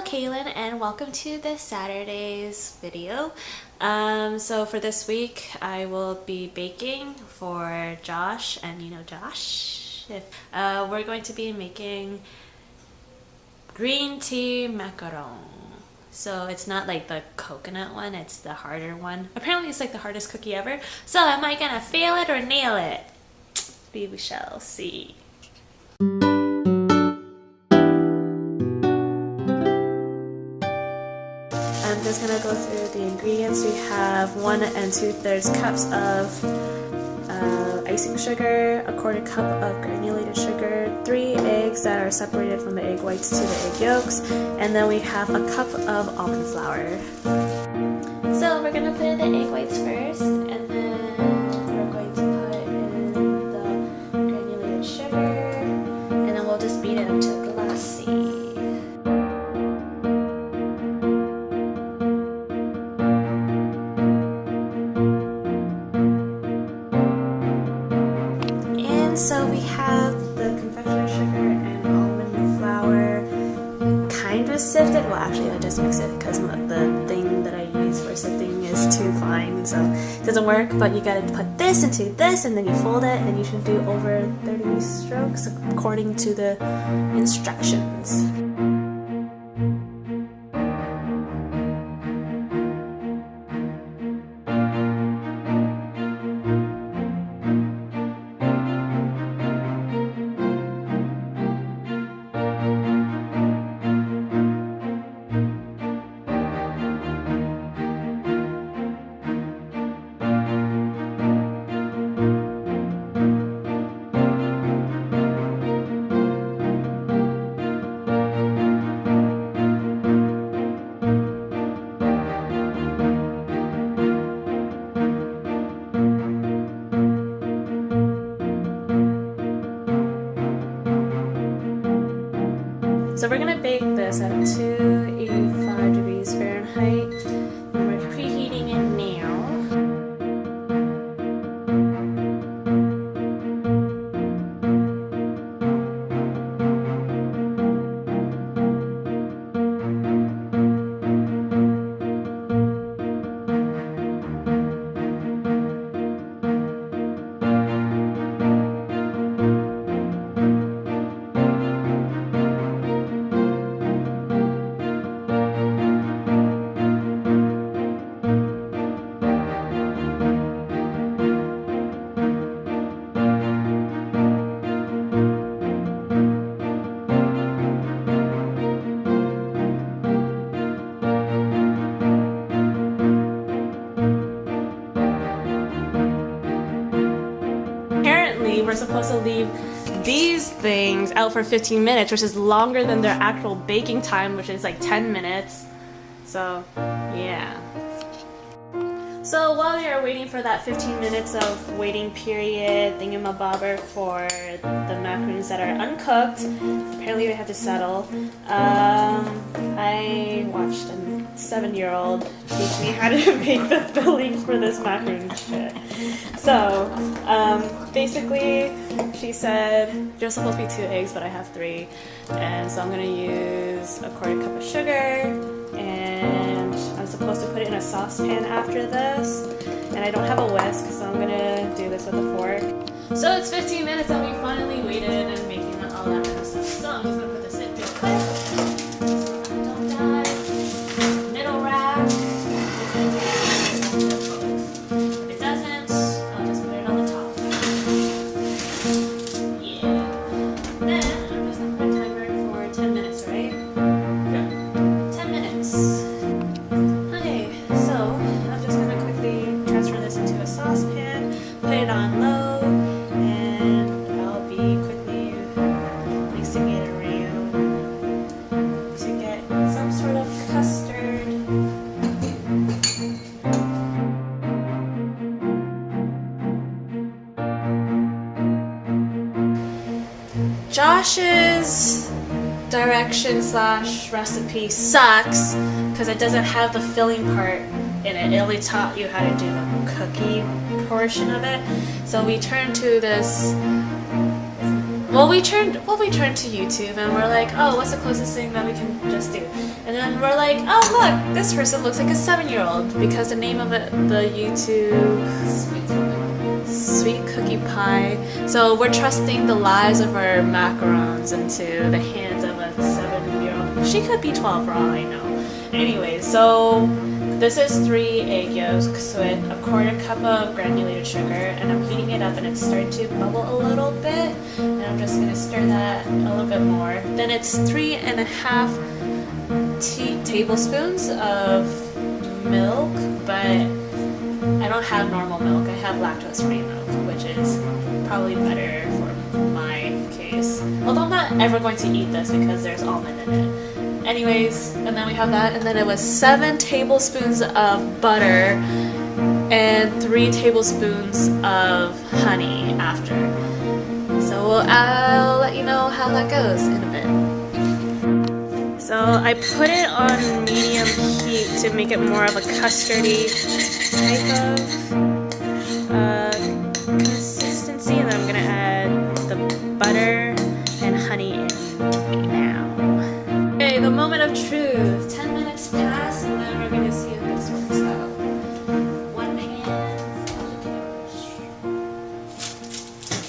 Kaylin, and welcome to this Saturday's video. So for this week I will be baking for Josh, and you know Josh. We're going to be making green tea macaron. So it's not like the coconut one, it's the harder one. Apparently it's like the hardest cookie ever. So am I gonna fail it or nail it? We shall see. I'm just gonna go through the ingredients. We have 1 2/3 cups of icing sugar, 1/4 cup of granulated sugar, 3 eggs that are separated from the egg whites to the egg yolks, and then we have a cup of almond flour. So we're gonna put in the egg whites first, and then we're going to put in the granulated sugar, and then we'll just beat it until glassy. So we have the confectionery sugar and almond flour kind of sifted. Well, actually I just mix it because the thing that I use for sifting is too fine, so it doesn't work. But you gotta put this into this, and then you fold it, and you should do over 30 strokes according to the instructions. So we're gonna bake this at 285 degrees Fahrenheit, and we're preheating it now. We're supposed to leave these things out for 15 minutes, which is longer than their actual baking time, which is like 10 minutes. So, yeah. So while we are waiting for that 15 minutes of waiting period thingamabobber for the macaroons that are uncooked, apparently they have to settle, I watched a 7-year-old teach me how to make the filling for this macaroon shit. So, basically, she said there's supposed to be 2 eggs, but I have 3, and so I'm gonna use 1/4 cup of sugar, and I'm supposed to put it in a saucepan after this, and I don't have a whisk, so I'm gonna do this with a fork. So it's 15 minutes, and we finally waited and making all that kind of stuff. So I'm just gonna put this in real quick. Josh's direction slash recipe sucks because it doesn't have the filling part in it. It only taught you how to do the cookie portion of it. So we turned to this well, we turned to YouTube and we're like, oh, what's the closest thing that we can just do? And then we're like, oh look, this person looks like a 7-year-old because the name of it, the YouTube Sweet Cookie Pie. So we're trusting the lives of our macarons into the hands of a 7-year-old. She could be 12 for all I know. Anyway, so this is 3 egg yolks with a 1/4 cup of granulated sugar, and I'm heating it up and it's starting to bubble a little bit, and I'm just going to stir that a little bit more. Then it's 3.5 tablespoons of milk, but I don't have normal milk. I have lactose-free milk, which is probably better for my case. Although I'm not ever going to eat this because there's almond in it. Anyways, and then we have that, and then it was 7 tablespoons of butter and 3 tablespoons of honey after. So I'll let you know how that goes in a bit. So I put it on medium heat to make it more of a custardy type of consistency, and then I'm gonna add the butter and honey in now. Okay, the moment of truth. 10 minutes pass, and then we're gonna see if this works out. One pan.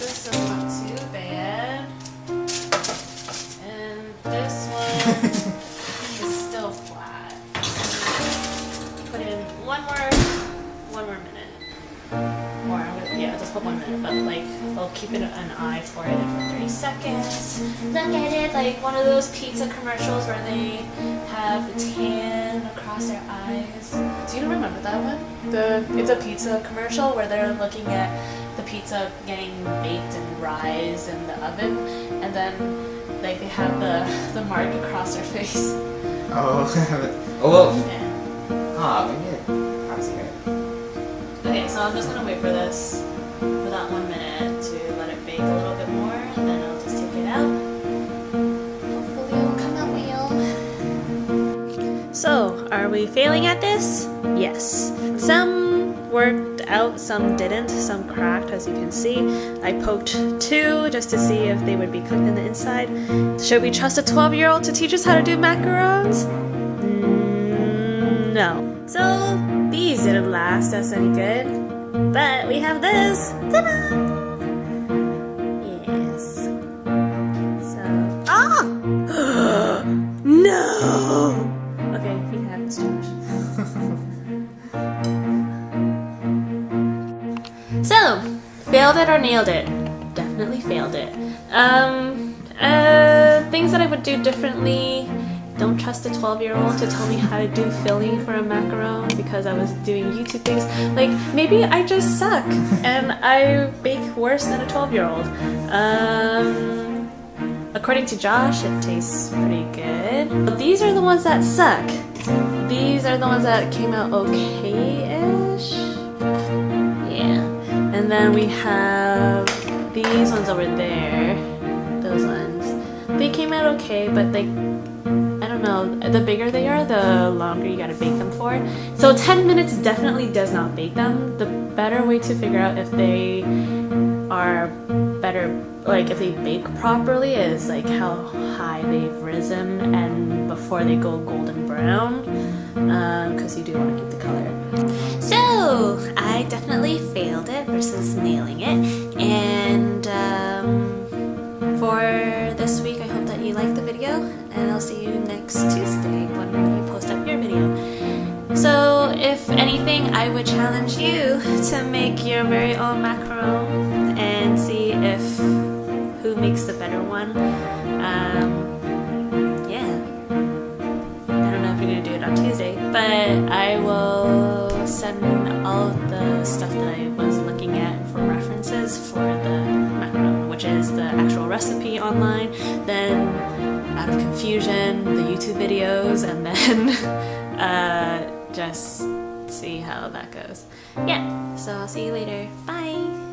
This is not too bad. And this one is still flat. Put in one more minute. Or yeah, just put 1 minute, but like I'll keep an eye for it for 3 seconds. Look at it, like one of those pizza commercials where they have the tan across their eyes. Do you remember that one? It's a pizza commercial where they're looking at the pizza getting baked and rise in the oven, and then like they have the mark across their face. Oh, oh well. Yeah. Maybe I've seen it. Okay, so I'm just gonna wait for this for that 1 minute to let it bake a little bit more, and then I'll just take it out. Hopefully it will come out well. So, are we failing at this? Yes. Some worked out, some didn't, some cracked, as you can see. I poked 2 just to see if they would be cooked in the inside. Should we trust a 12-year-old to teach us how to do macarons? No. So, these didn't last us any good. But we have this! Ta-da! Yes. So... Ah! No! Okay, you can have this, Josh. So, failed it or nailed it? Definitely failed it. Things that I would do differently. Don't trust a 12-year-old to tell me how to do filling for a macaron because I was doing YouTube things. Like, maybe I just suck and I bake worse than a 12-year-old. According to Josh, it tastes pretty good. But these are the ones that suck. These are the ones that came out okay-ish. Yeah. And then we have these ones over there. Those ones. They came out okay, but like, I don't know, the bigger they are, the longer you gotta bake them for. So 10 minutes definitely does not bake them. The better way to figure out if they are better, like if they bake properly, is like how high they've risen and before they go golden brown, because you do want to keep the color. So I definitely failed it versus nailing it, and for this week I hope that you liked the video, and I'll see you next Tuesday when you post up your video. So if anything, I would challenge you to make your very own macaron and see if who makes the better one. Yeah, I don't know if you're gonna do it on Tuesday, but I will send all of the stuff that I was looking at for references for the macaron, which is the actual recipe online, then out of confusion, the YouTube videos, and then just see how that goes. Yeah, so I'll see you later. Bye!